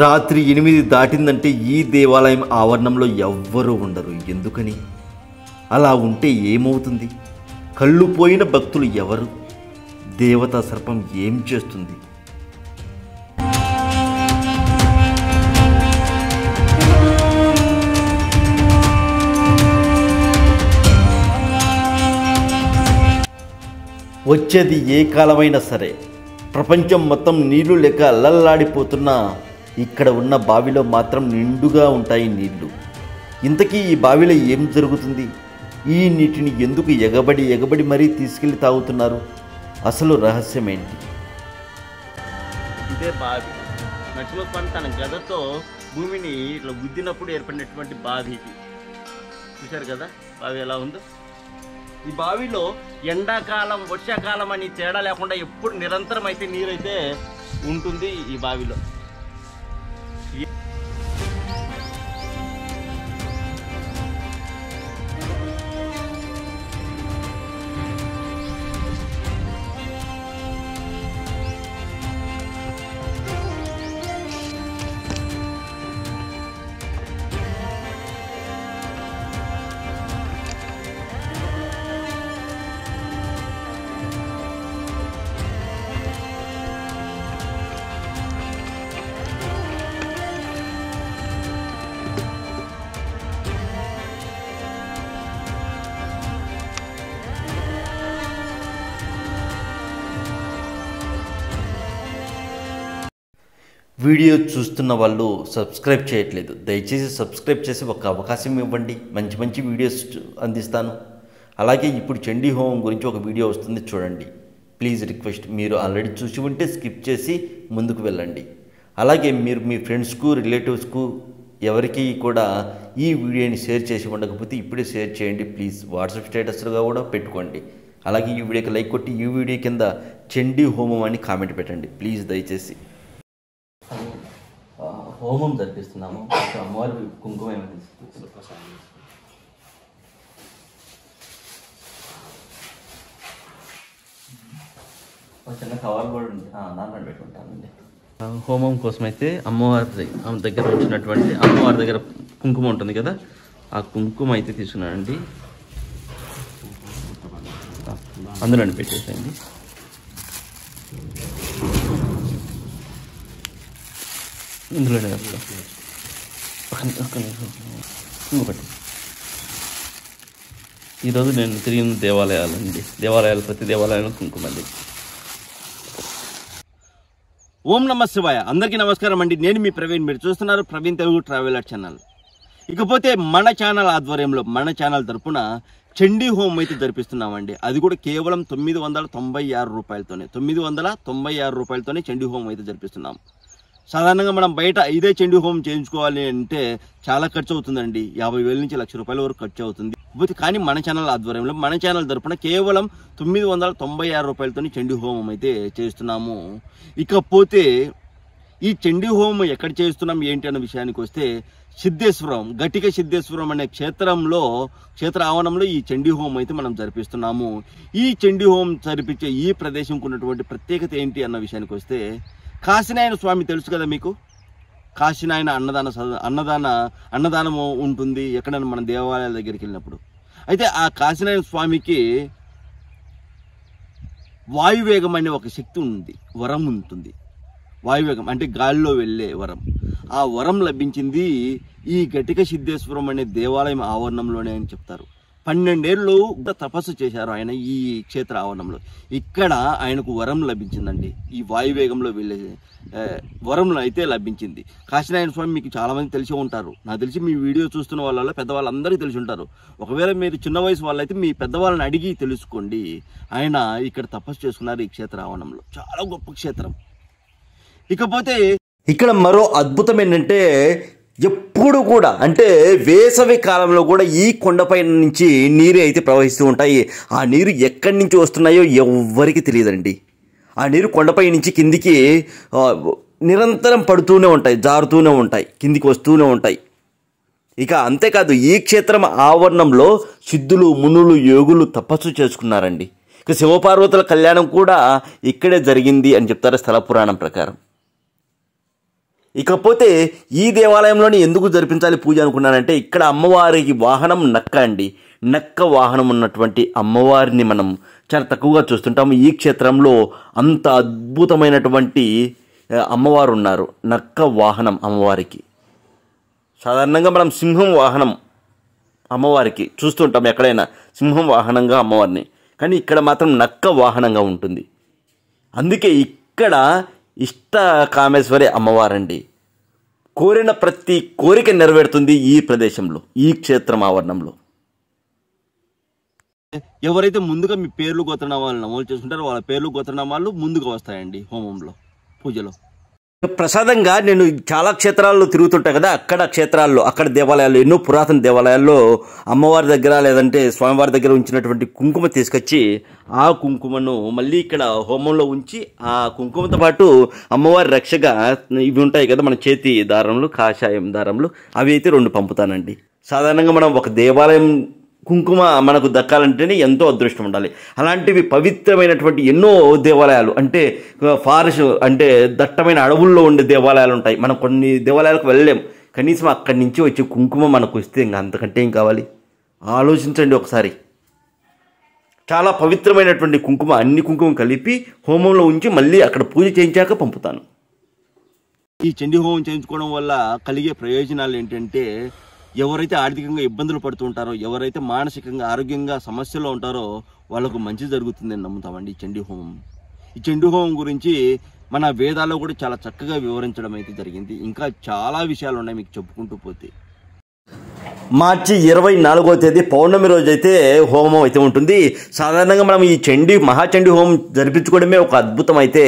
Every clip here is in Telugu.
రాత్రి 8 దాటిందంటే ఈ దేవాలయం ఆవరణంలో ఎవ్వరూ ఉండరు. ఎందుకని? అలా ఉంటే ఏమవుతుంది? కళ్ళు పోయిన భక్తులు ఎవరు? దేవతా సర్పం ఏం చేస్తుంది? వచ్చేది ఏ కాలమైనా సరే, ప్రపంచం మొత్తం నీళ్లు లేక అల్లల్లాడిపోతున్నా ఇక్కడ ఉన్న బావిలో మాత్రం నిండుగా ఉంటాయి నీళ్లు. ఇంతకీ ఈ బావిలో ఏం జరుగుతుంది? ఈ నీటిని ఎందుకు ఎగబడి మరీ తీసుకెళ్లి తాగుతున్నారు? అసలు రహస్యం ఏంటి? ఇదే బావి. నరసింహస్వామి తన గదతో భూమిని ఇట్లా గుద్దినప్పుడు ఏర్పడినటువంటి బావి ఇది. చూశారు కదా బావి ఎలా ఉందో. ఈ బావిలో ఎండాకాలం వర్షాకాలం అని తేడా లేకుండా ఎప్పుడు నిరంతరం అయితే నీరైతే ఉంటుంది ఈ బావిలో. వీడియో చూస్తున్న వాళ్ళు సబ్స్క్రైబ్ చేయట్లేదు. దయచేసి సబ్స్క్రైబ్ చేసి ఒక అవకాశం ఇవ్వండి. మంచి మంచి వీడియోస్ అందిస్తాను. అలాగే ఇప్పుడు చండీ హోమం గురించి ఒక వీడియో వస్తుంది, చూడండి. Please request. మీరు ఆల్రెడీ చూసి ఉంటే స్కిప్ చేసి ముందుకు వెళ్ళండి. అలాగే మీరు మీ ఫ్రెండ్స్కు, రిలేటివ్స్కు ఎవరికి కూడా ఈ వీడియోని షేర్ చేసి ఉండకపోతే ఇప్పుడే షేర్ చేయండి ప్లీజ్. వాట్సాప్ స్టేటస్గా కూడా పెట్టుకోండి. అలాగే ఈ వీడియోకి లైక్ కొట్టి ఈ వీడియో కింద చండీ హోమం అని కామెంట్ పెట్టండి ప్లీజ్ దయచేసి. హోమం జరిపిస్తున్నాము. అమ్మవారి కుంకుమ చిన్న కవర్ కూడా ఉంది, దాంట్లో పెట్టుకుంటానండి. హోమం కోసం అయితే అమ్మవారి దగ్గర వచ్చినటువంటి అమ్మవారి దగ్గర కుంకుమ ఉంటుంది కదా, ఆ కుంకుమ అయితే తీసుకున్నానండి. అందులోనే పెట్టేసేయండి. ఇందులోనే ఇంకొకటి. ఈరోజు నేను తిరిగిన దేవాలయాలండి. ప్రతి దేవాలయంలో కుంకుమండి. ఓం నమ శివాయ. అందరికీ నమస్కారం అండి. నేను మీ ప్రవీణ్. మీరు చూస్తున్నారు ప్రవీణ్ తెలుగు ట్రావెలర్ ఛానల్. ఇకపోతే మన ఛానల్ ఆధ్వర్యంలో మన ఛానల్ తరపున చండీ హోమం అయితే జరిపిస్తున్నామండి. అది కూడా కేవలం 996 రూపాయలతోనే 996 రూపాయలతోనే చండీ హోమం అయితే జరిపిస్తున్నాం. సాధారణంగా మనం బయట ఇదే చండీ హోమం చేయించుకోవాలి అంటే చాలా ఖర్చు అవుతుందండి. 50,000 నుంచి ₹1,00,000 వరకు ఖర్చు అవుతుంది. కానీ మన ఛానల్ ఆధ్వర్యంలో మన ఛానల్ తరపున కేవలం 996 రూపాయలతోని చండీ హోమం అయితే చేస్తున్నాము. ఇకపోతే ఈ చండీ హోమం ఎక్కడ చేస్తున్నాం ఏంటి అన్న విషయానికి వస్తే, సిద్ధేశ్వరం, గటిక సిద్ధేశ్వరం అనే క్షేత్ర ఆవరణంలో ఈ చండీ హోమం అయితే మనం జరిపిస్తున్నాము. ఈ చండీ హోమం జరిపించే ఈ ప్రదేశంకు ఉన్నటువంటి ప్రత్యేకత ఏంటి అన్న విషయానికి వస్తే, కాశీనాయన స్వామి తెలుసు కదా మీకు. కాశీనాయన అన్నదానము ఉంటుంది ఎక్కడైనా మన దేవాలయాల దగ్గరికి వెళ్ళినప్పుడు. అయితే ఆ కాశీనాయన స్వామికి వాయువేగం అనే ఒక శక్తి ఉంది, వరం ఉంటుంది. వాయువేగం అంటే గాలిలో వెళ్ళే వరం. ఆ వరం లభించింది ఈ గటిక సిద్ధేశ్వరం అనే దేవాలయం ఆవరణంలోనే అని చెప్తారు. 12 ఏళ్ళు తపస్సు చేశారు ఆయన ఈ క్షేత్ర ఆవరణంలో. ఇక్కడ ఆయనకు వరం లభించిందండి. ఈ వాయువేగంలో వెళ్ళే వరం అయితే లభించింది. కాశీనారాయణ స్వామి మీకు చాలామంది తెలిసి ఉంటారు. నాకు తెలిసి మీ వీడియో చూస్తున్న వాళ్ళలో పెద్దవాళ్ళందరికీ తెలిసి ఉంటారు. ఒకవేళ మీరు చిన్న వయసు వాళ్ళైతే మీ పెద్దవాళ్ళని అడిగి తెలుసుకోండి. ఆయన ఇక్కడ తపస్సు చేసుకున్నారు ఈ క్షేత్ర ఆవరణంలో. చాలా గొప్ప క్షేత్రం. ఇకపోతే ఇక్కడ మరో అద్భుతం ఏంటంటే, ఎప్పుడు కూడా అంటే వేసవి కాలంలో కూడా ఈ కొండపై నుంచి నీరు అయితే ప్రవహిస్తూ ఉంటాయి. ఆ నీరు ఎక్కడి నుంచి వస్తున్నాయో ఎవ్వరికి తెలియదండి. ఆ నీరు కొండపై నుంచి కిందికి నిరంతరం పడుతూనే ఉంటాయి, జారుతూనే ఉంటాయి, కిందికి వస్తూనే ఉంటాయి. ఇక అంతేకాదు ఈ క్షేత్రం ఆవరణంలో సిద్ధులు, మునులు, యోగులు తపస్సు చేసుకున్నారండి. ఇక శివపార్వతుల కళ్యాణం కూడా ఇక్కడే జరిగింది అని చెప్తారు స్థల పురాణం ప్రకారం. ఇకపోతే ఈ దేవాలయంలోని ఎందుకు జరిపించాలి పూజ అనుకున్నానంటే, ఇక్కడ అమ్మవారికి వాహనం నక్క అండి. నక్క వాహనం ఉన్నటువంటి అమ్మవారిని మనం చాలా తక్కువగా చూస్తుంటాము. ఈ క్షేత్రంలో అంత అద్భుతమైనటువంటి అమ్మవారు ఉన్నారు. నక్క వాహనం అమ్మవారికి. సాధారణంగా మనం సింహం వాహనం అమ్మవారికి చూస్తుంటాం ఎక్కడైనా, సింహం వాహనంగా అమ్మవారిని. కానీ ఇక్కడ మాత్రం నక్క వాహనంగా ఉంటుంది. అందుకే ఇక్కడ ఇష్ట కామేశ్వరి అమ్మవారండి. కోరిన ప్రతి కోరిక నెరవేరుతుంది ఈ ప్రదేశంలో, ఈ క్షేత్రం ఆవరణంలో. ఎవరైతే ముందుగా మీ పేర్లు గోత్రనామాలు నమోదు చేసుకుంటారో వాళ్ళ పేర్లు గోత్రనామాలు ముందుగా వస్తాయండి హోమంలో, పూజలో. ప్రసాదంగా నేను చాలా క్షేత్రాల్లో తిరుగుతుంటా కదా, అక్కడ దేవాలయాల్లో, ఎన్నో పురాతన దేవాలయాల్లో అమ్మవారి దగ్గర లేదంటే స్వామివారి దగ్గర ఉంచినటువంటి కుంకుమ తీసుకొచ్చి ఆ కుంకుమను మళ్ళీ ఇక్కడ హోమంలో ఉంచి ఆ కుంకుమతో పాటు అమ్మవారి రక్షగా ఇవి ఉంటాయి కదా మన చేతి దారములు, కాషాయం దారములు, అవి అయితే 2 పంపుతానండి. సాధారణంగా మనం ఒక దేవాలయం కుంకుమ మనకు దక్కాలంటేనే ఎంతో అదృష్టం ఉండాలి. అలాంటివి పవిత్రమైనటువంటి ఎన్నో దేవాలయాలు, అంటే ఫారెస్ట్ అంటే దట్టమైన అడవుల్లో ఉండే దేవాలయాలు ఉంటాయి. మనం కొన్ని దేవాలయాలకు వెళ్ళలేం, కనీసం అక్కడి నుంచి వచ్చే కుంకుమ మనకు వస్తే ఇంకా అంతకంటే ఏం కావాలి? ఆలోచించండి ఒకసారి. చాలా పవిత్రమైనటువంటి కుంకుమ, అన్ని కుంకుమ కలిపి హోమంలో ఉంచి మళ్ళీ అక్కడ పూజ చేయించాక పంపుతాను. ఈ చండీ హోమం చేయించుకోవడం వల్ల కలిగే ప్రయోజనాలు ఏంటంటే, ఎవరైతే ఆర్థికంగా ఇబ్బందులు పడుతూ ఉంటారో, ఎవరైతే మానసికంగా ఆరోగ్యంగా సమస్యలో ఉంటారో వాళ్ళకు మంచి జరుగుతుందని నమ్ముతామండి ఈ చండీ హోమం. ఈ చండీ హోమం గురించి మన వేదాల్లో కూడా చాలా చక్కగా వివరించడం అయితే జరిగింది. ఇంకా చాలా విషయాలు ఉన్నాయి మీకు చెప్పుకుంటూ పోతే. మార్చి 24వ తేదీ పౌర్ణమి రోజు అయితే హోమం అయితే ఉంటుంది. సాధారణంగా మనం ఈ మహాచండీ హోమం జరిపించుకోవడమే ఒక అద్భుతం అయితే,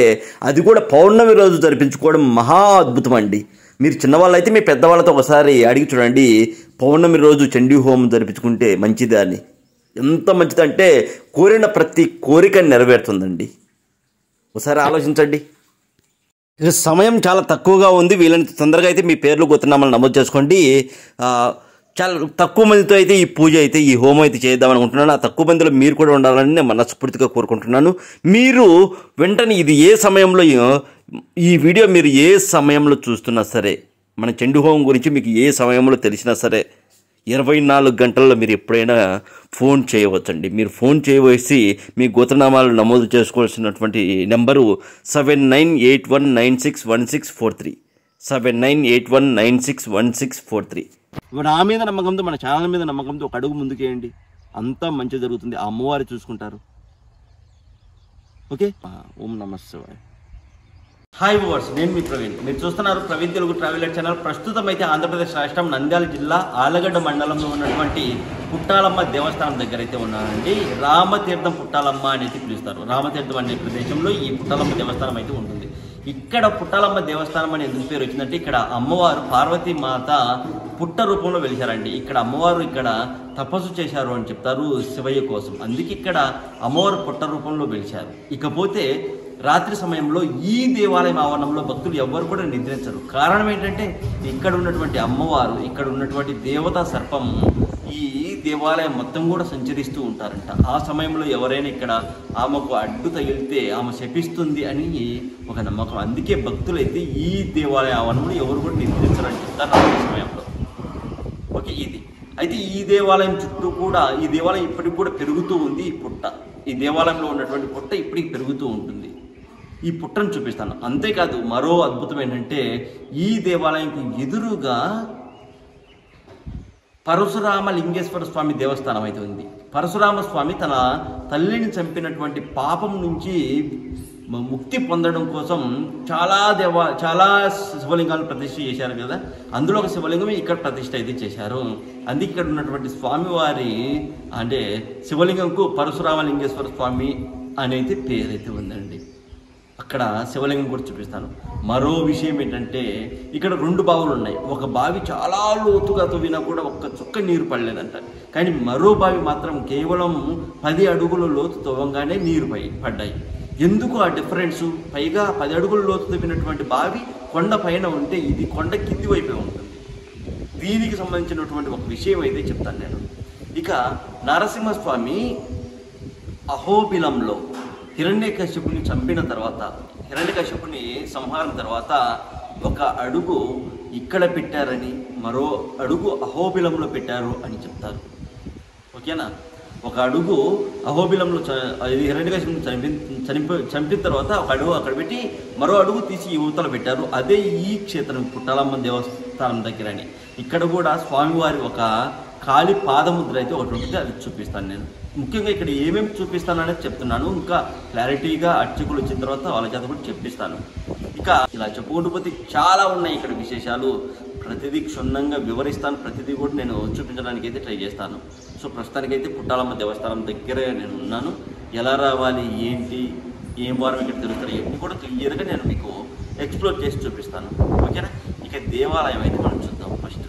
అది కూడా పౌర్ణమి రోజు జరిపించుకోవడం మహా అద్భుతం అండి. మీరు చిన్నవాళ్ళు అయితే మీ పెద్దవాళ్ళతో ఒకసారి అడిగి చూడండి, పౌర్ణమి రోజు చండీ హోమం జరిపించుకుంటే మంచిది అని. ఎంత మంచిదంటే కోరిన ప్రతి కోరిక నెరవేరుతుందండి. ఒకసారి ఆలోచించండి. సమయం చాలా తక్కువగా ఉంది, వీళ్ళని తొందరగా అయితే మీ పేర్లు గోత్రనామాలు నమోదు చేసుకోండి. చాలా తక్కువ మందితో అయితే ఈ పూజ అయితే, ఈ హోమం అయితే చేద్దామని అనుకుంటున్నాను. ఆ తక్కువ మందిలో మీరు కూడా ఉండాలని నేను మనస్ఫూర్తిగా కోరుకుంటున్నాను. మీరు వెంటనే ఇది ఏ సమయంలో, ఈ వీడియో మీరు ఏ సమయంలో చూస్తున్నా సరే, మన చండీ హోమం గురించి మీకు ఏ సమయంలో తెలిసినా సరే 24 గంటల్లో మీరు ఎప్పుడైనా ఫోన్ చేయవచ్చండి. మీరు ఫోన్ చేయవలసి మీ గోత్రనామాలు నమోదు చేసుకోవాల్సినటువంటి నెంబరు 7981961643 7981961643. నా మీద నమ్మకంతో, మన ఛానల్ మీద నమ్మకంతో ఒక అడుగు ముందుకేయండి, అంతా మంచి జరుగుతుంది. ఆ అమ్మవారు చూసుకుంటారు. ఓకే. ఓం నమః శివాయ. హాయ్ వ్యూవర్స్, నేను మీ ప్రవీణ్. మీరు చూస్తున్నారు ప్రవీణ్ తెలుగు ట్రావెలర్ ఛానల్. ప్రస్తుతం అయితే ఆంధ్రప్రదేశ్ రాష్ట్రం నంద్యాల జిల్లా ఆలగడ్డ మండలంలో ఉన్నటువంటి పుట్టాలమ్మ దేవస్థానం దగ్గర అయితే ఉన్నానండి. రామతీర్థం పుట్టాలమ్మ అనేది పిలుస్తారు. రామతీర్థం అనే ప్రదేశంలో ఈ పుట్టాలమ్మ దేవస్థానం అయితే ఉంటుంది. ఇక్కడ పుట్టాలమ్మ దేవస్థానం అని ఎందుకు పేరు వచ్చిందంటే, ఇక్కడ అమ్మవారు పార్వతీ మాత పుట్ట రూపంలో వెలిచారండి. ఇక్కడ అమ్మవారు ఇక్కడ తపస్సు చేశారు అని చెప్తారు శివయ్య కోసం. అందుకే ఇక్కడ అమ్మవారు పుట్ట రూపంలో వెలిచారు. ఇకపోతే రాత్రి సమయంలో ఈ దేవాలయం ఆవరణంలో భక్తులు ఎవ్వరు కూడా నిద్రించరు. కారణం ఏంటంటే, ఇక్కడ ఉన్నటువంటి అమ్మవారు, ఇక్కడ ఉన్నటువంటి దేవతా సర్పం ఈ దేవాలయం మొత్తం కూడా సంచరిస్తూ ఉంటారంట. ఆ సమయంలో ఎవరైనా ఇక్కడ ఆమెకు అడ్డు తగిలితే ఆమె శపిస్తుంది అని ఒక నమ్మకం. అందుకే భక్తులైతే ఈ దేవాలయ ఆవరణంలో ఎవరు కూడా నిద్రించరని చెప్తారు రాత్రి సమయంలో. ఓకే, ఇది అయితే ఈ దేవాలయం చుట్టూ కూడా, ఈ దేవాలయం ఇప్పటికి కూడా పెరుగుతూ ఉంది. ఈ పుట్ట, ఈ దేవాలయంలో ఉన్నటువంటి పుట్ట ఇప్పటికి పెరుగుతూ ఉంటుంది. ఈ పుట్టను చూపిస్తాను. అంతేకాదు మరో అద్భుతం ఏంటంటే, ఈ దేవాలయంకు ఎదురుగా పరశురామ లింగేశ్వర స్వామి దేవస్థానం అయితే ఉంది. పరశురామ స్వామి తన తల్లిని చంపినటువంటి పాపం నుంచి ముక్తి పొందడం కోసం చాలా శివలింగాలు ప్రతిష్ఠ చేశారు కదా, అందులో ఒక శివలింగం ఇక్కడ ప్రతిష్ఠ అయితే చేశారు. అందుకే ఇక్కడ ఉన్నటువంటి స్వామివారి అంటే శివలింగంకు పరశురామ లింగేశ్వర స్వామి అనేది పేరైతే ఉందండి. అక్కడ శివలింగం కూడా చూపిస్తాను. మరో విషయం ఏంటంటే, ఇక్కడ 2 బావులు ఉన్నాయి. ఒక బావి చాలా లోతుగా తవ్వినా కూడా ఒక్క చుక్క నీరు పడలేదంట. కానీ మరో బావి మాత్రం కేవలం 10 అడుగుల లోతు తవ్వంగానే నీరు పడ్డాయి. ఎందుకు ఆ డిఫరెన్సు? పైగా 10 అడుగుల లోతు తవ్వినటువంటి బావి కొండ పైన ఉంటే, ఇది కొండ కింది వైపే ఉంటుంది. దీనికి సంబంధించినటువంటి ఒక విషయం అయితే చెప్తాను నేను. ఇక నరసింహస్వామి అహోబిలంలో హిరణ్యకశిపుని చంపిన తర్వాత, హిరణ్యకశిపుని సంహారం తర్వాత ఒక అడుగు ఇక్కడ పెట్టారని, మరో అడుగు అహోబిలంలో పెట్టారు అని చెప్తారు. ఓకేనా? ఒక అడుగు అహోబిలంలో హిరణ్యకశిపుని చంపిన తర్వాత ఒక అడుగు అక్కడ పెట్టి మరో అడుగు తీసి యువతలు పెట్టారు. అదే ఈ క్షేత్రం పుట్టాలమ్మ దేవస్థానం దగ్గరని. ఇక్కడ కూడా స్వామివారి ఒక కాలి పాదముద్ర అయితే ఒకటి ఉంటుంది, అది చూపిస్తాను నేను. ముఖ్యంగా ఇక్కడ ఏమేమి చూపిస్తాను అనేది చెప్తున్నాను. ఇంకా క్లారిటీగా అర్చకులు వచ్చిన తర్వాత వాళ్ళ చేత కూడా చెప్పిస్తాను. ఇక ఇలా చెప్పుకుంటూ పోతే చాలా ఉన్నాయి ఇక్కడ విశేషాలు. ప్రతిదీ క్షుణ్ణంగా వివరిస్తాను, ప్రతిదీ కూడా నేను చూపించడానికి అయితే ట్రై చేస్తాను. సో ప్రస్తుతానికైతే పుట్టాలమ్మ దేవస్థానం దగ్గరే నేను ఉన్నాను. ఎలా రావాలి, ఏంటి, ఏం వారం ఇక్కడ తెలుస్తారు, ఇవన్నీ కూడా క్లియర్గా నేను మీకు ఎక్స్ప్లోర్ చేసి చూపిస్తాను. ఓకేనా? ఇక దేవాలయం అయితే మనం చూద్దాం ఫస్ట్.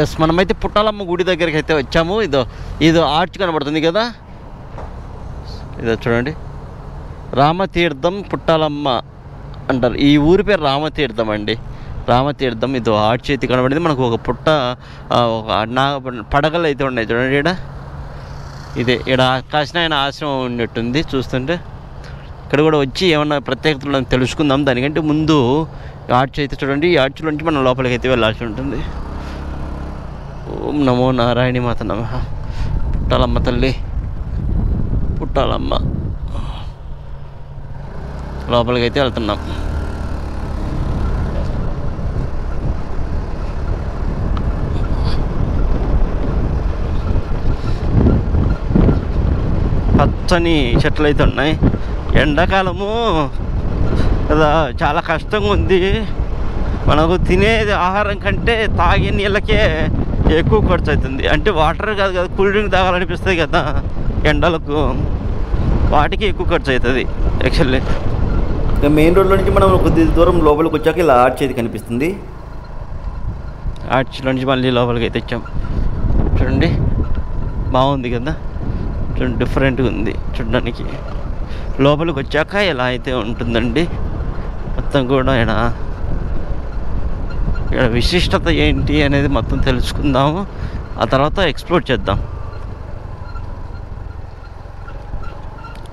ఎస్, మనమైతే పుట్టాలమ్మ గుడి దగ్గరికి అయితే వచ్చాము. ఇదో ఆర్చ్ కనబడుతుంది కదా, ఇదో చూడండి, రామతీర్థం పుట్టాలమ్మ అంటారు. ఈ ఊరి పేరు రామతీర్థం అండి, రామతీర్థం. ఇదో ఆర్చ్ అయితే కనబడింది మనకు. ఒక పుట్ట, ఒక పడగలు అయితే ఉన్నాయి చూడండి. ఇక్కడ కాశీనాయన ఆశ్రమం ఉన్నట్టుంది చూస్తుంటే. ఇక్కడ కూడా వచ్చి ఏమన్నా ప్రత్యేకతలు తెలుసుకుందాం. దానికంటే ముందు ఆర్చ్ అయితే చూడండి, ఈ ఆర్చ్ నుంచి మనం లోపలికి అయితే వెళ్ళాల్సి ఉంటుంది. ఓం నమో నారాయణి మాత నమః. పుట్టాలమ్మ తల్లి, పుట్టాలమ్మ. లోపలికి అయితే వెళ్తున్నాం. పచ్చని చెట్లు అయితే ఉన్నాయి. ఎండాకాలము కదా, చాలా కష్టంగా ఉంది. మనకు తినేది ఆహారం కంటే తాగే నీళ్ళకే ఎక్కువ ఖర్చు అవుతుంది. అంటే వాటర్ కాదు కదా, కూల్ డ్రింక్ తాగాలనిపిస్తుంది కదా ఎండలకు, వాటికి ఎక్కువ ఖర్చు అవుతుంది యాక్చువల్లీ. ఇక మెయిన్ రోడ్లో నుంచి మనం కొద్ది దూరం లోపలికి వచ్చాక ఇలా ఆర్చ్ అయితే కనిపిస్తుంది. ఆర్చ్లో నుంచి మళ్ళీ లోపలికి అయితే వచ్చాం. చూడండి బాగుంది కదా, చూడండి డిఫరెంట్గా ఉంది చూడడానికి. లోపలికి వచ్చాక ఇలా అయితే ఉంటుందండి మొత్తం కూడా. ఇక్కడ విశిష్టత ఏంటి అనేది మొత్తం తెలుసుకుందాము, ఆ తర్వాత ఎక్స్ప్లోర్ చేద్దాం.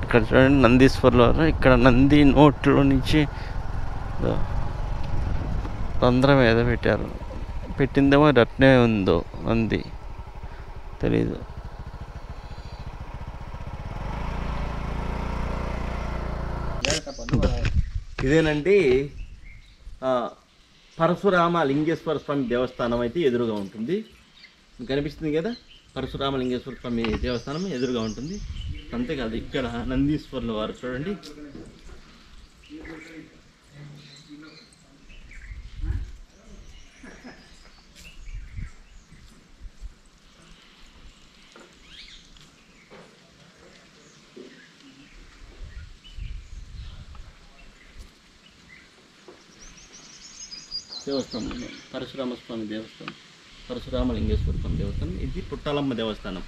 ఇక్కడ చూడండి నందీశ్వర్లో, ఇక్కడ నంది నోట్లో నుంచి రంధ్రం ఏదో పెట్టారు, పెట్టిందేమో రట్నే ఉందో నంది తెలీదు. ఇదేనండి పరశురామ లింగేశ్వర స్వామి దేవస్థానం అయితే ఎదురుగా ఉంటుంది. కనిపిస్తుంది కదా, పరశురామ లింగేశ్వర స్వామి దేవస్థానం ఎదురుగా ఉంటుంది. అంతేకాదు ఇక్కడ నందీశ్వర్ల వారు చూడండి. దేవస్థానం పరశురామ స్వామి దేవస్థానం, పరశురామ లింగేశ్వర స్వామి దేవస్థానం. ఇది పుట్టాలమ్మ దేవస్థానం.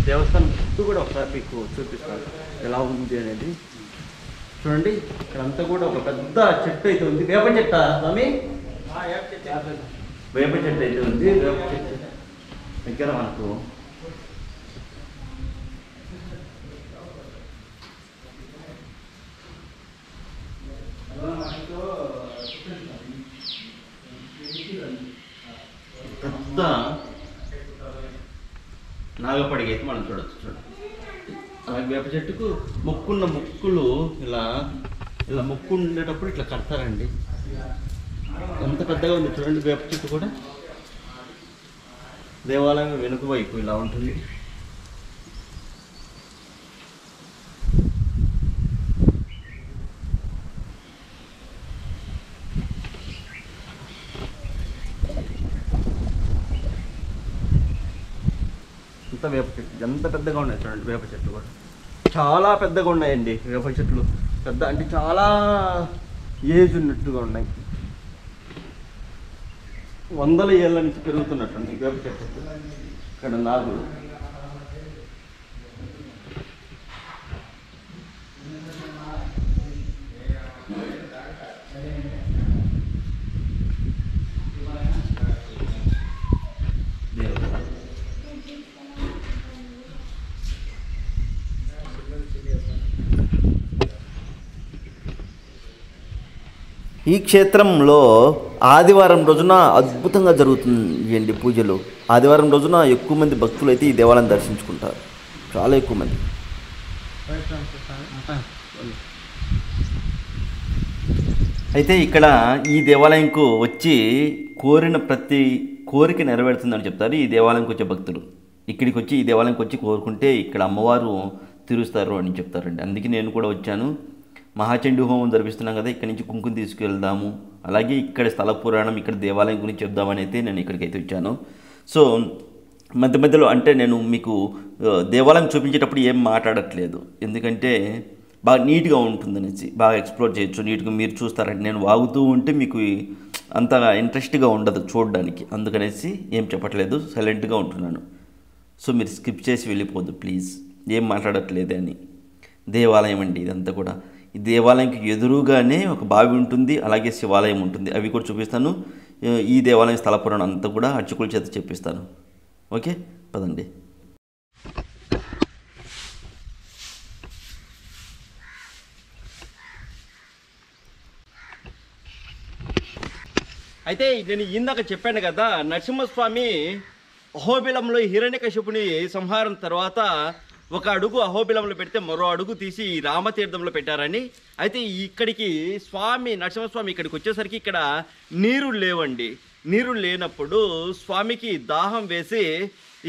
దేవస్థానం చుట్టూ కూడా ఒకసారి మీకు చూపిస్తాను ఎలా ఉంది అనేది. చూడండి ఇక్కడంతా కూడా ఒక పెద్ద చెట్టు అయితే ఉంది. వేప చెట్టు స్వామి, వేప చెట్టు అయితే ఉంది. వేప చెట్టు దగ్గర మనకు పెద్ద నాగపడిగ అయితే మనం చూడొచ్చు. చూడండి అలాగే వేప చెట్టుకు మొక్కున్న మొక్కులు ఇలా ఇలా మొక్కు ఉండేటప్పుడు ఇట్లా కడతారండి. ఎంత పెద్దగా ఉంది చూడండి వేప చెట్టు కూడా. దేవాలయం వెనుక వైపు ఇలా ఉంటుంది. అంతా వేప చెట్లు, ఎంత పెద్దగా ఉన్నాయి చూడండి. వేప చెట్లు కూడా చాలా పెద్దగా ఉన్నాయండి. వేప చెట్లు పెద్ద అంటే చాలా ఏజ్ ఉన్నట్టుగా ఉన్నాయి. 100 ఏళ్ళ నుంచి పెరుగుతున్నట్టు వేప చెట్లు. ఇక్కడ నాగులు ఈ క్షేత్రంలో ఆదివారం రోజున అద్భుతంగా జరుగుతుంది పూజలు. ఆదివారం రోజున ఎక్కువ మంది భక్తులు అయితే ఈ దేవాలయం దర్శించుకుంటారు, చాలా ఎక్కువ మంది. అయితే ఇక్కడ ఈ దేవాలయంకు వచ్చి కోరిన ప్రతి కోరిక నెరవేరుతుందని చెప్తారు ఈ దేవాలయంకి వచ్చే భక్తులు. ఇక్కడికి వచ్చి ఈ దేవాలయంకి వచ్చి కోరుకుంటే ఇక్కడ అమ్మవారు తీరుస్తారు అని చెప్తారండి. అందుకే నేను కూడా వచ్చాను. మహాచండీ హోమం జరిపిస్తున్నాం కదా, ఇక్కడి నుంచి కుంకుమ తీసుకెళ్దాము, అలాగే ఇక్కడ స్థల పురాణం, ఇక్కడ దేవాలయం గురించి చెప్దామని అయితే నేను ఇక్కడికైతే వచ్చాను. సో మధ్య మధ్యలో అంటే నేను మీకు దేవాలయం చూపించేటప్పుడు ఏం మాట్లాడట్లేదు, ఎందుకంటే బాగా నీట్గా ఉంటుందనేసి, బాగా ఎక్స్ప్లోర్ చేయొచ్చు, నీట్గా మీరు చూస్తారంటే. నేను వాగుతూ ఉంటే మీకు అంతగా ఇంట్రెస్ట్గా ఉండదు చూడడానికి, అందుకనేసి ఏం చెప్పట్లేదు, సైలెంట్గా ఉంటున్నాను. సో మీరు స్కిప్ చేసి వెళ్ళిపోద్దు ప్లీజ్, ఏం మాట్లాడట్లేదే అని. దేవాలయం అండి ఇదంతా కూడా. ఈ దేవాలయంకి ఎదురుగానే ఒక బావి ఉంటుంది, అలాగే శివాలయం ఉంటుంది, అవి కూడా చూపిస్తాను. ఈ దేవాలయం స్థల పురాణం అంతా కూడా అర్చకుల చేత చెప్పిస్తాను. ఓకే పదండి. అయితే నేను ఇందాక చెప్పాను కదా, నరసింహస్వామి అహోబిలంలో హిరణ్యకశిపుని సంహారం తర్వాత ఒక అడుగు అహోబిలంలో పెడితే మరో అడుగు తీసి రామతీర్థంలో పెట్టారని. అయితే ఇక్కడికి నరసింహస్వామి ఇక్కడికి వచ్చేసరికి ఇక్కడ నీరు లేవండి. నీరు లేనప్పుడు స్వామికి దాహం వేసి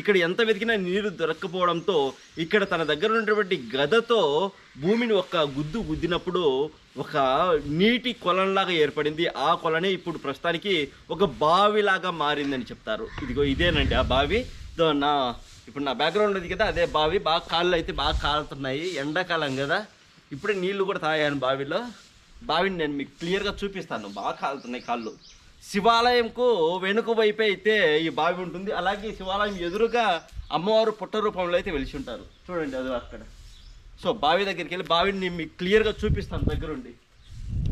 ఇక్కడ ఎంత వెతికినా నీరు దొరక్కపోవడంతో ఇక్కడ తన దగ్గర ఉన్నటువంటి గదతో భూమిని ఒక గుద్దినప్పుడు ఒక నీటి కొలంలాగా ఏర్పడింది. ఆ కొలనే ఇప్పుడు ప్రస్తుతానికి ఒక బావిలాగా మారిందని చెప్తారు. ఇదిగో ఇదేనండి ఆ బావి. ఇప్పుడు నా బ్యాక్గ్రౌండ్ ఉంది కదా, అదే బావి. బాగా కాళ్ళు అయితే బాగా కాలుతున్నాయి, ఎండాకాలం కదా. ఇప్పుడే నీళ్లు కూడా తాగాను బావిలో. బావిని నేను మీకు క్లియర్గా చూపిస్తాను, బాగా కాలుతున్నాయి కాళ్ళు. శివాలయంకు వెనుక వైపు అయితే ఈ బావి ఉంటుంది, అలాగే శివాలయం ఎదురుగా అమ్మవారు పుట్ట రూపంలో అయితే వెలిసి ఉంటారు. చూడండి అది అక్కడ. సో బావి దగ్గరికి వెళ్ళి బావిని మీకు క్లియర్గా చూపిస్తాను దగ్గరుండి.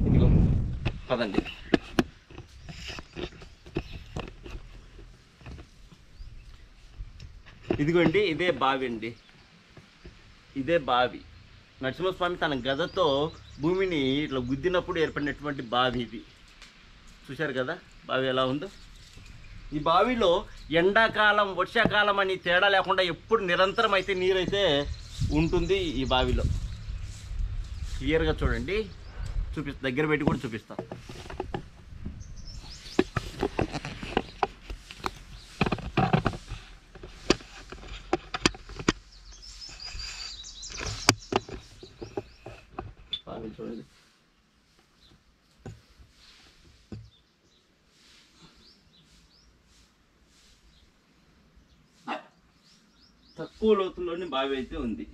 ఇదిగో పదండి. ఇదిగోండి ఇదే బావి అండి, ఇదే బావి. నరసింహస్వామి తన గదతో భూమిని ఇట్లా గుద్దినప్పుడు ఏర్పడినటువంటి బావి ఇది. చూశారు కదా బావి ఎలా ఉందో. ఈ బావిలో ఎండాకాలం వర్షాకాలం అని తేడా లేకుండా ఎప్పుడు నిరంతరం అయితే నీరైతే ఉంటుంది ఈ బావిలో. క్లియర్గా చూడండి, దగ్గర పెట్టి కూడా చూపిస్తా. చూడండి తక్కువ లోతుల్లోని బావి అయితే ఉంది.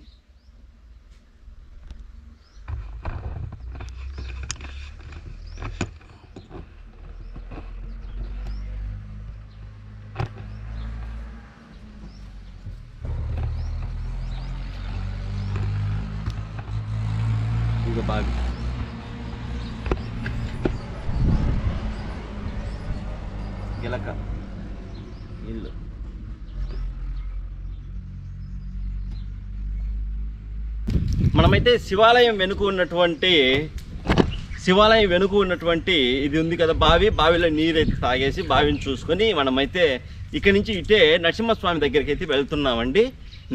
ఇంకో బావి. గిలక ఇల్లు. మనమైతే శివాలయం వెనుక ఉన్నటువంటి ఇది ఉంది కదా బావి. బావిలో నీరైతే తాగేసి బావిని చూసుకొని మనమైతే ఇక్కడి నుంచి ఇటే నరసింహస్వామి దగ్గరికి అయితే వెళ్తున్నామండి.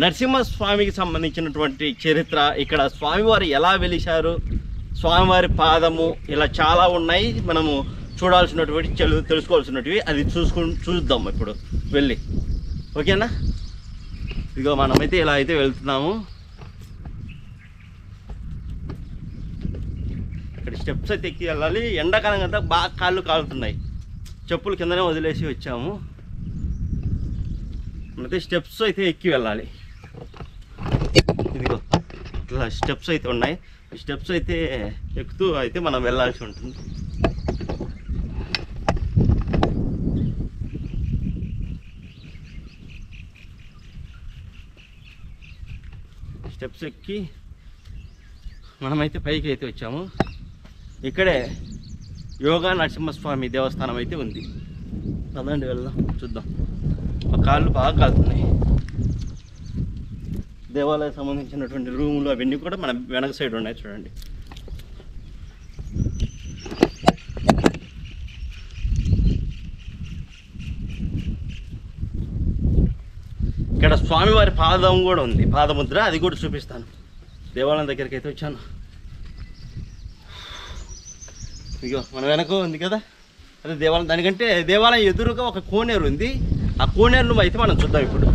నరసింహస్వామికి సంబంధించినటువంటి చరిత్ర, ఇక్కడ స్వామివారు ఎలా వెలిశారు, స్వామివారి పాదము, ఇలా చాలా ఉన్నాయి మనము చూడాల్సినటువంటి తెలుసుకోవాల్సినవి. అది చూద్దాం ఇప్పుడు వెళ్ళి. ఓకేనా? ఇదిగో మనమైతే ఇలా అయితే వెళ్తున్నాము. ఇక్కడ స్టెప్స్ అయితే ఎక్కి వెళ్ళాలి. ఎండాకాలం అంతా బాగా కాళ్ళు కాలుతున్నాయి, చెప్పులు కిందనే వదిలేసి వచ్చాము. మనైతే స్టెప్స్ అయితే ఎక్కి వెళ్ళాలి. ఇదిగో ఇట్లా స్టెప్స్ అయితే ఉన్నాయి. ఈ స్టెప్స్ అయితే ఎక్కుతూ అయితే మనం వెళ్ళాల్సి ఉంటుంది. స్టెప్స్ ఎక్కి మనమైతే పైకి అయితే వచ్చాము. ఇక్కడే యోగా నరసింహస్వామి దేవస్థానం అయితే ఉంది. పదండి వెళ్దాం, చూద్దాం. మా కాళ్ళు బాగా కాలుతున్నాయి. దేవాలయం సంబంధించినటువంటి రూములు అవన్నీ కూడా మన వెనక సైడ్ ఉన్నాయి చూడండి. ఇక్కడ స్వామివారి పాదం కూడా ఉంది, పాదముద్ర, అది కూడా చూపిస్తాను. దేవాలయం దగ్గరికి అయితే వచ్చాను. ఇగో మన వెనక ఉంది కదా, అదే దేవాలయం. దానికంటే దేవాలయం ఎదురుగా ఒక కోనేరు ఉంది. ఆ కోనేరును అయితే మనం చూద్దాం ఇప్పుడు.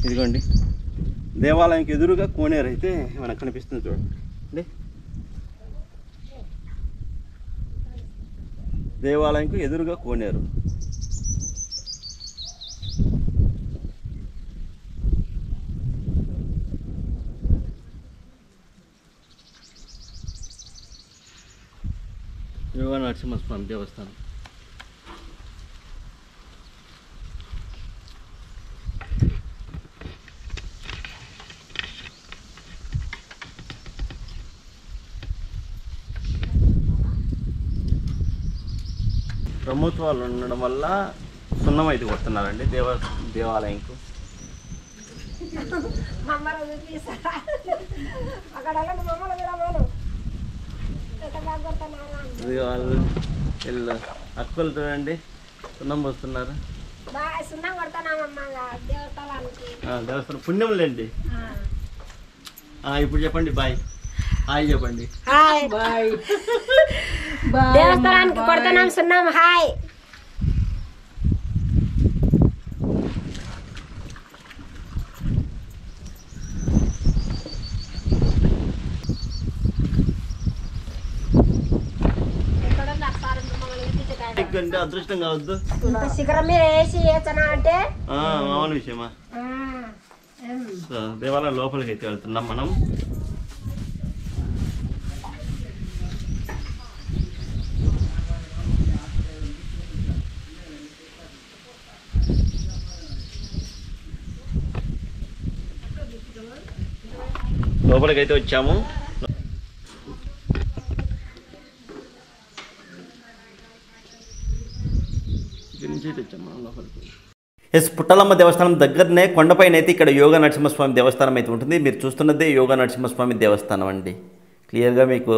ఇదిగోండి, దేవాలయంకి ఎదురుగా కోనేరు అయితే మనకు కనిపిస్తుంది చూడండి. దేవాలయంకు ఎదురుగా కోనేరు. యోగా నరసింహస్వామి దేవస్థానం. బ్రహ్మోత్సవాలు ఉండడం వల్ల సున్నం అయితే కొడుతున్నారండి దేవాలయంకు. అక్కలు చూడండి సున్నం పోస్తున్నారు. దేవస్థానం పుణ్యములేండి. ఇప్పుడు చెప్పండి బాయ్. హాయ్ చెప్పండి. బాయ్. దేవస్థానానికి కొడుతున్నాం సున్నం. హాయ్. అదృష్టం కావద్దు. శిఖరం మీద వేసి అంటే మామూలు విషయమా. దేవాలయం లోపలికి అయితే వెళ్తున్నాం మనం. లోపలికి అయితే వచ్చాము. ఎస్, పుట్టలమ్మ దేవస్థానం దగ్గరనే కొండపైన అయితే ఇక్కడ యోగా నరసింహస్వామి దేవస్థానం అయితే ఉంటుంది. మీరు చూస్తున్నదే యోగా నరసింహస్వామి దేవస్థానం అండి. క్లియర్గా మీకు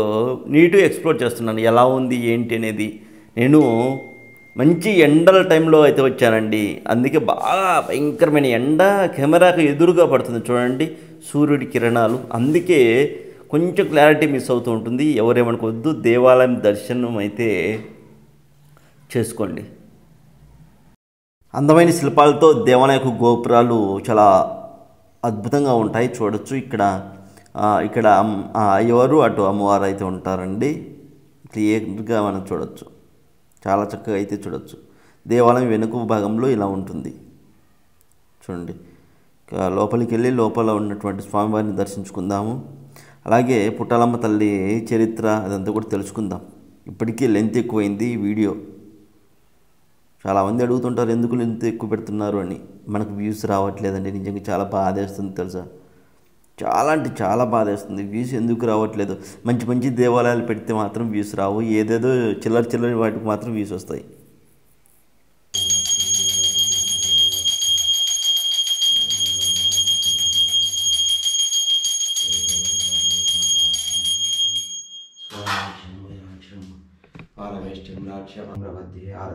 నీట్గా ఎక్స్ప్లోర్ చేస్తున్నాను ఎలా ఉంది ఏంటి అనేది. నేను మంచి ఎండల టైంలో అయితే వచ్చానండి. అందుకే బాగా భయంకరమైన ఎండ కెమెరాకు ఎదురుగా పడుతుంది చూడండి, సూర్యుడి కిరణాలు. అందుకే కొంచెం క్లారిటీ మిస్ అవుతూ ఉంటుంది. ఎవరేమనుకోవద్దు, దేవాలయం దర్శనం అయితే చేసుకోండి. అందమైన శిల్పాలతో దేవాలయపు గోపురాలు చాలా అద్భుతంగా ఉంటాయి, చూడొచ్చు. ఇక్కడ అయ్యవారు అటు అమ్మవారు అయితే ఉంటారండి. క్లియర్గా మనం చూడొచ్చు, చాలా చక్కగా అయితే చూడొచ్చు. దేవాలయం వెనుక భాగంలో ఇలా ఉంటుంది చూడండి. లోపలికి వెళ్ళి లోపల ఉన్నటువంటి స్వామివారిని దర్శించుకుందాము. అలాగే పుట్టాలమ్మ తల్లి చరిత్ర అదంతా కూడా తెలుసుకుందాం. ఇప్పటికీ లెంత్ ఎక్కువైంది ఈ వీడియో. చాలామంది అడుగుతుంటారు ఎందుకు లెంత్ ఎక్కువ పెడుతున్నారు అని. మనకు వ్యూస్ రావట్లేదండి. నిజంగా చాలా బాధేస్తుంది తెలుసా, చాలా అంటే చాలా బాధేస్తుంది. వ్యూస్ ఎందుకు రావట్లేదు. మంచి మంచి దేవాలయాలు పెడితే మాత్రం వ్యూస్ రావు, ఏదేదో చిల్లరి వాటికి మాత్రం వ్యూస్ వస్తాయి.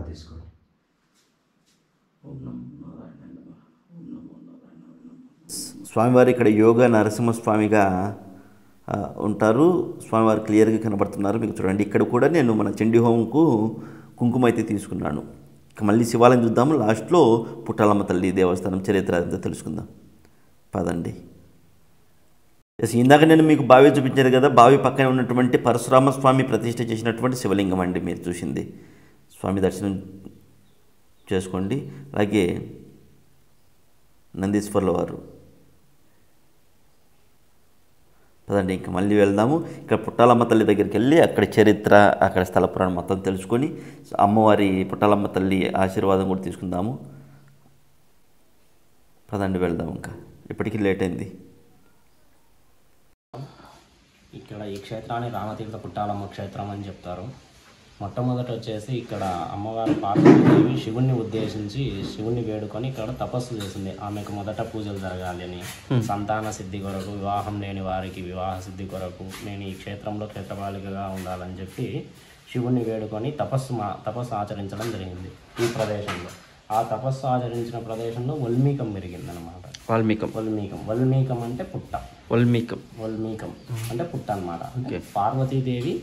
తీసుకోండి. స్వామివారు ఇక్కడ యోగా నరసింహస్వామిగా ఉంటారు. స్వామివారు క్లియర్గా కనబడుతున్నారు మీకు చూడండి. ఇక్కడ కూడా నేను మన చండీ హోమంకు కుంకుమ అయితే తీసుకున్నాను. మళ్ళీ శివాలయం చూద్దాము. లాస్ట్లో పుట్టాలమ్మ తల్లి దేవస్థానం చరిత్ర అంతా తెలుసుకుందాం పదండి. ఇందాక నేను మీకు బావి చూపించాను కదా, బావి పక్కనే ఉన్నటువంటి పరశురామ స్వామి ప్రతిష్ఠ చేసినటువంటి శివలింగం అండి మీరు చూసింది. స్వామి దర్శనం చేసుకోండి. అలాగే నందీశ్వర్ల వారు. పదండి ఇంకా మళ్ళీ వెళ్దాము. ఇక్కడ పుట్టాలమ్మ తల్లి దగ్గరికి వెళ్ళి అక్కడ చరిత్ర, అక్కడ స్థల పురాణం మొత్తం తెలుసుకొని అమ్మవారి పుట్టాలమ్మ తల్లి ఆశీర్వాదం కూడా తీసుకుందాము. పదండి వెళ్దాం, ఇంకా ఇప్పటికీ లేట్ అయింది. ఇక్కడ ఈ క్షేత్రాన్ని రామతీర్థ పుట్టాలమ్మ క్షేత్రం అని చెప్తారు. మొట్టమొదట వచ్చేసి ఇక్కడ అమ్మవారు పార్వతీదేవి శివుణ్ణి ఉద్దేశించి శివుణ్ణి వేడుకొని ఇక్కడ తపస్సు చేసింది. ఆమెకు మొదట పూజలు జరగాలి అని, సంతాన సిద్ధి కొరకు, వివాహం లేని వారికి వివాహ సిద్ధి కొరకు నేను ఈ క్షేత్రంలో క్షేత్రపాలికగా ఉండాలని చెప్పి శివుణ్ణి వేడుకొని తపస్సు ఆచరించడం జరిగింది ఈ ప్రదేశంలో. ఆ తపస్సు ఆచరించిన ప్రదేశంలో వల్మీకం పెరిగిందనమాట. వల్మీకం అంటే పుట్ట. వల్మీకం అంటే పుట్ట అనమాట. అంటే పార్వతీదేవి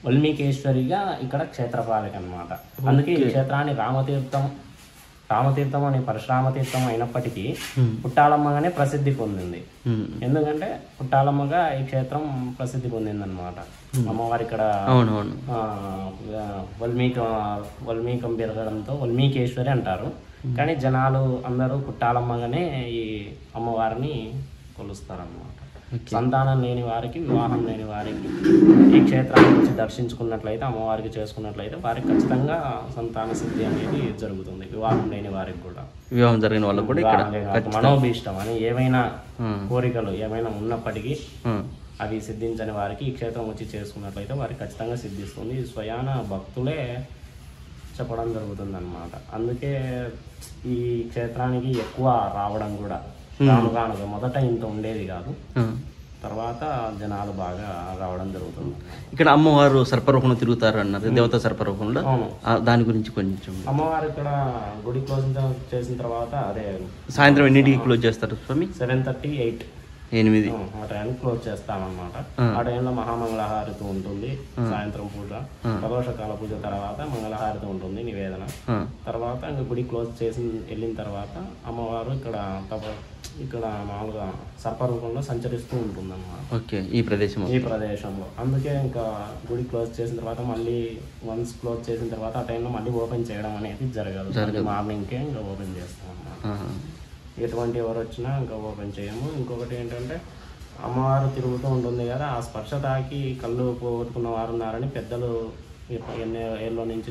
వల్మీకేశ్వరిగా ఇక్కడ క్షేత్రపాలిక అనమాట. అందుకే ఈ క్షేత్రాన్ని రామతీర్థం అని పరశురామతీర్థం అయినప్పటికీ పుట్టాలమ్మగానే ప్రసిద్ధి పొందింది. ఎందుకంటే పుట్టాలమ్మగా ఈ క్షేత్రం ప్రసిద్ధి పొందింది అనమాట. అమ్మవారి ఇక్కడ వల్మీకం పెరగడంతో వల్మీకేశ్వరి అంటారు. కానీ జనాలు అందరూ పుట్టాలమ్మగానే ఈ అమ్మవారిని కొలుస్తారన్నమాట. సంతానం లేని వారికి, వివాహం లేని వారికి ఈ క్షేత్రాన్ని వచ్చి దర్శించుకున్నట్లయితే, అమ్మవారికి చేసుకున్నట్లయితే వారికి ఖచ్చితంగా సంతాన సిద్ధి అనేది జరుగుతుంది. వివాహం లేని వారికి కూడా, వివాహం జరిగిన వాళ్ళకి కూడా ఇక్కడ మనోభీష్టం అని ఏమైనా కోరికలు ఏమైనా ఉన్నప్పటికీ అవి సిద్ధించని వారికి ఈ క్షేత్రం వచ్చి చేసుకున్నట్లయితే వారికి ఖచ్చితంగా సిద్ధిస్తుంది. స్వయాన భక్తులే చెప్పడం జరుగుతుంది అన్నమాట. అందుకే ఈ క్షేత్రానికి ఎక్కువ రావడం కూడా రానుగా మొదట ఇంత ఉండేది కాదు, తర్వాత జనాలు బాగా రావడం జరుగుతుంది. ఇక్కడ అమ్మవారు సర్పరూపంలో తిరుగుతారు అన్నారు, దేవత సర్పరూపంలో. దాని గురించి కొంచెం. అమ్మవారు ఇక్కడ గుడి క్లోజ్ చేసిన తర్వాత అదే సాయంత్రం ఎన్నింటికి క్లోజ్ చేస్తారు స్వామి? 7:30, 8 ఆ టైం క్లోజ్ చేస్తామన్నమాట. ఆ టైంలో మహామంగళహారతి ఉంటుంది, సాయంత్రం పూజ, ప్రదోషకాల పూజ తర్వాత మంగళహారతి ఉంటుంది, నివేదన. తర్వాత ఇంకా గుడి క్లోజ్ చేసి వెళ్ళిన తర్వాత అమ్మవారు ఇక్కడ మామూలుగా సర్పరూపంలో సంచరిస్తూ ఉంటుంది అన్నమాట ఈ ప్రదేశంలో. అందుకే ఇంకా గుడి క్లోజ్ చేసిన తర్వాత మళ్ళీ వన్స్ క్లోజ్ చేసిన తర్వాత ఆ టైంలో మళ్ళీ ఓపెన్ చేయడం అనేది జరగదు. మార్నింగ్కే ఇంకా ఓపెన్ చేస్తాం అన్నమాట. ఎటువంటి ఎవరు వచ్చినా ఇంకా ఓపెన్ చేయము. ఇంకొకటి ఏంటంటే అమ్మవారు తిరుగుతూ ఉంటుంది కదా, ఆ స్పర్శ తాకి కళ్ళు పోగొట్టుకున్న వారు ఉన్నారని పెద్దలు ఎన్నో ఏళ్ళ నుంచి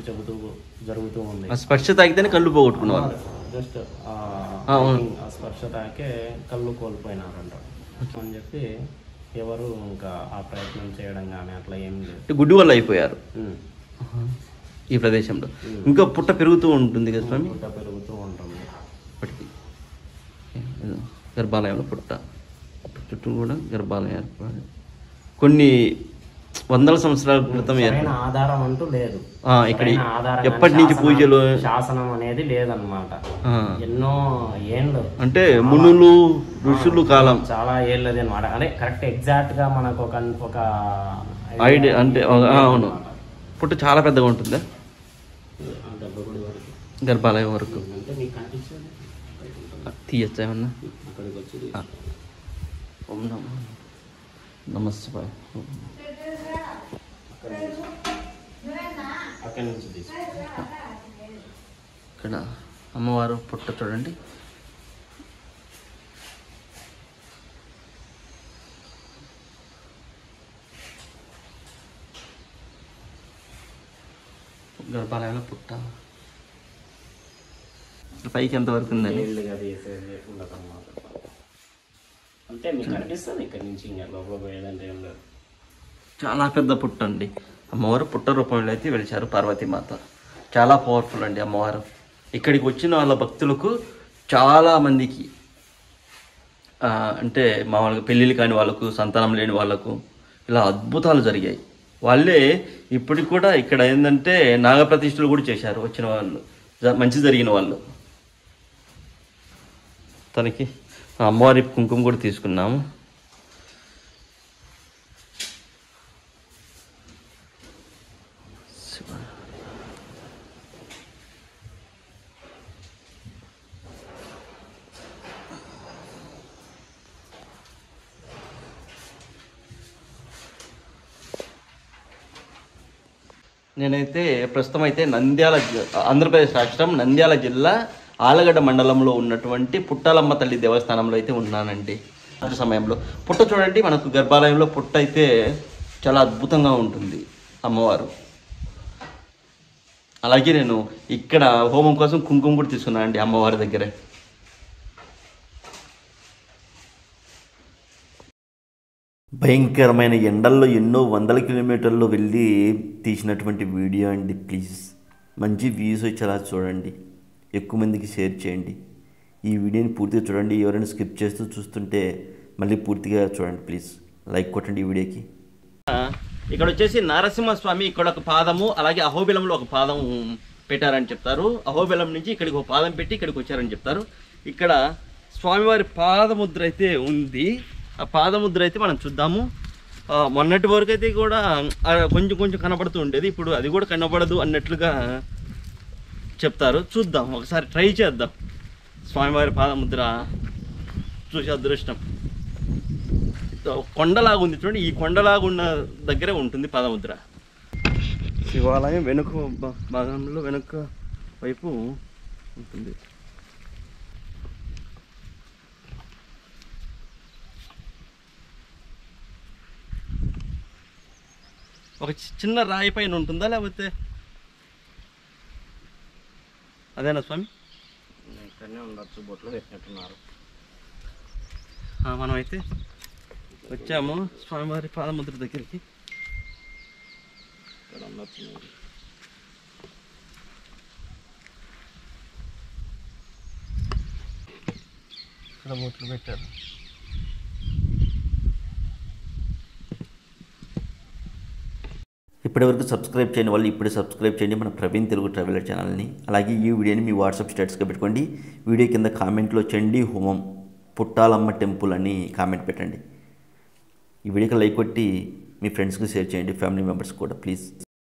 జరుగుతూ ఉంది. స్పర్శ తాకితేనే కళ్ళు పోగొట్టుకున్నారు. జస్ట్ ఆ స్పర్శ తాకే కళ్ళు కోల్పోయినారంట అని చెప్పి ఎవరు ఇంకా ఆ ప్రయత్నం చేయడం కానీ అట్లా ఏం లేదు. గుడ్డి వల్ల అయిపోయారు ఈ ప్రదేశంలో. ఇంకా పుట్ట పెరుగుతూ ఉంటుంది కదా స్వామి? పుట్ట పెరుగుతూ ఉంటుంది ఇప్పటికీ. గర్భాలయంలో పుట్ట చుట్టూ కూడా గర్భాలయాలు కొన్ని వందల సంవత్సరాల క్రితం ఆధారం అంటూ లేదు ఇక్కడ. ఎప్పటి నుంచి పూజలు, శాసనం అనేది లేదన్నమాట. ఎన్నో ఏళ్ళు అంటే మునులు ఋషులు కాలం, చాలా ఏళ్ళది అనమాట. అదే కరెక్ట్ ఎగ్జాక్ట్ గా మనకు ఒక ఐడియా అంటే. అవును, పుట్ట చాలా పెద్దగా ఉంటుందా? గర్భాలయం వరకు తీయచ్చా ఏమన్నా? ఓం నమః శివాయ. ఇక్కడ అమ్మవారు పుట్ట చూడండి. గర్భాలయంలో పుట్ట పైకి ఎంత వరకు ఉందండి? అంటే మీకు కనిపిస్తుంది ఇక్కడ నుంచి ఇంకా లోపల పోయేదంటే ఏం లేదు. చాలా పెద్ద పుట్ట అండి. అమ్మవారు పుట్ట రూపంలో అయితే వెలిచారు పార్వతీమాత. చాలా పవర్ఫుల్ అండి అమ్మవారు. ఇక్కడికి వచ్చిన వాళ్ళ భక్తులకు చాలామందికి అంటే మామూలుగా పెళ్ళిళ్ళు కాని వాళ్ళకు, సంతానం లేని వాళ్ళకు ఇలా అద్భుతాలు జరిగాయి. వాళ్ళే ఇప్పటికి కూడా ఇక్కడ ఏంటంటే నాగప్రతిష్ఠలు కూడా చేశారు వచ్చిన వాళ్ళు, మంచి జరిగిన వాళ్ళు. తనకి అమ్మవారి కుంకుమ కూడా తీసుకున్నాము. నేనైతే ప్రస్తుతం అయితే ఆంధ్రప్రదేశ్ రాష్ట్రం నంద్యాల జిల్లా ఆలగడ్డ మండలంలో ఉన్నటువంటి పుట్టాలమ్మ తల్లి దేవస్థానంలో అయితే ఉన్నానండి. ఆ సమయంలో పుట్ట చూడండి, మనకు గర్భాలయంలో పుట్ట అయితే చాలా అద్భుతంగా ఉంటుంది అమ్మవారు. అలాగే నేను ఇక్కడ హోమం కోసం కుంకుమ కూడా తీసుకున్నాను అండి అమ్మవారి దగ్గరే. భయంకరమైన ఎండల్లో ఎన్నో వందల కిలోమీటర్లు వెళ్ళి తీసినటువంటి వీడియో అండి. ప్లీజ్ మంచి వ్యూస్ వచ్చేలా చూడండి, ఎక్కువ మందికి షేర్ చేయండి. ఈ వీడియోని పూర్తిగా చూడండి. ఎవరైనా స్కిప్ చేస్తూ చూస్తుంటే మళ్ళీ పూర్తిగా చూడండి. ప్లీజ్ లైక్ కొట్టండి ఈ వీడియోకి. ఇక్కడ వచ్చేసి నరసింహస్వామి ఇక్కడ ఒక పాదము, అలాగే అహోబిలంలో ఒక పాదం పెట్టారని చెప్తారు. అహోబిలం నుంచి ఇక్కడికి ఒక పాదం పెట్టి ఇక్కడికి వచ్చారని చెప్తారు. ఇక్కడ స్వామివారి పాదముద్ర అయితే ఉంది. ఆ పాదముద్ర అయితే మనం చూద్దాము. మొన్నటి వరకు అయితే కూడా కొంచెం కొంచెం కనబడుతూ ఉండేది, ఇప్పుడు అది కూడా కనబడదు అన్నట్లుగా చెప్తారు. చూద్దాం, ఒకసారి ట్రై చేద్దాం. స్వామివారి పాదముద్ర చూసే అదృష్టం. కొండలాగా ఉంది చూడండి, ఈ కొండలాగా ఉన్న దగ్గరే ఉంటుంది పాదముద్ర. శివాలయం వెనుక భాగంలో వెనుక వైపు ఉంటుంది. ఒక చిన్న రాయి పైన ఉంటుందా, లేకపోతే అదేనా స్వామి? ఇక్కడనే ఉండొచ్చు, బొట్లు పెట్టినట్టున్నారు. మనం అయితే వచ్చాము స్వామివారి పాదముద్ర దగ్గరికి. ఇక్కడ ఉండొచ్చు. ఇక్కడ బొట్లు పెట్టారు. ఇప్పటివరకు సబ్స్క్రైబ్ చేయని వాళ్ళు ఇప్పుడే సబ్స్క్రైబ్ చేయండి మన ప్రవీణ్ తెలుగు ట్రావెలర్ ఛానల్ని. అలాగే ఈ వీడియోని మీ వాట్సాప్ స్టేటస్గా పెట్టుకోండి. వీడియో కింద కామెంట్లో చండీ హోమం పుట్టాలమ్మ టెంపుల్ అని కామెంట్ పెట్టండి. ఈ వీడియోకి లైక్ కొట్టి మీ ఫ్రెండ్స్కి షేర్ చేయండి, ఫ్యామిలీ మెంబర్స్ కూడా ప్లీజ్.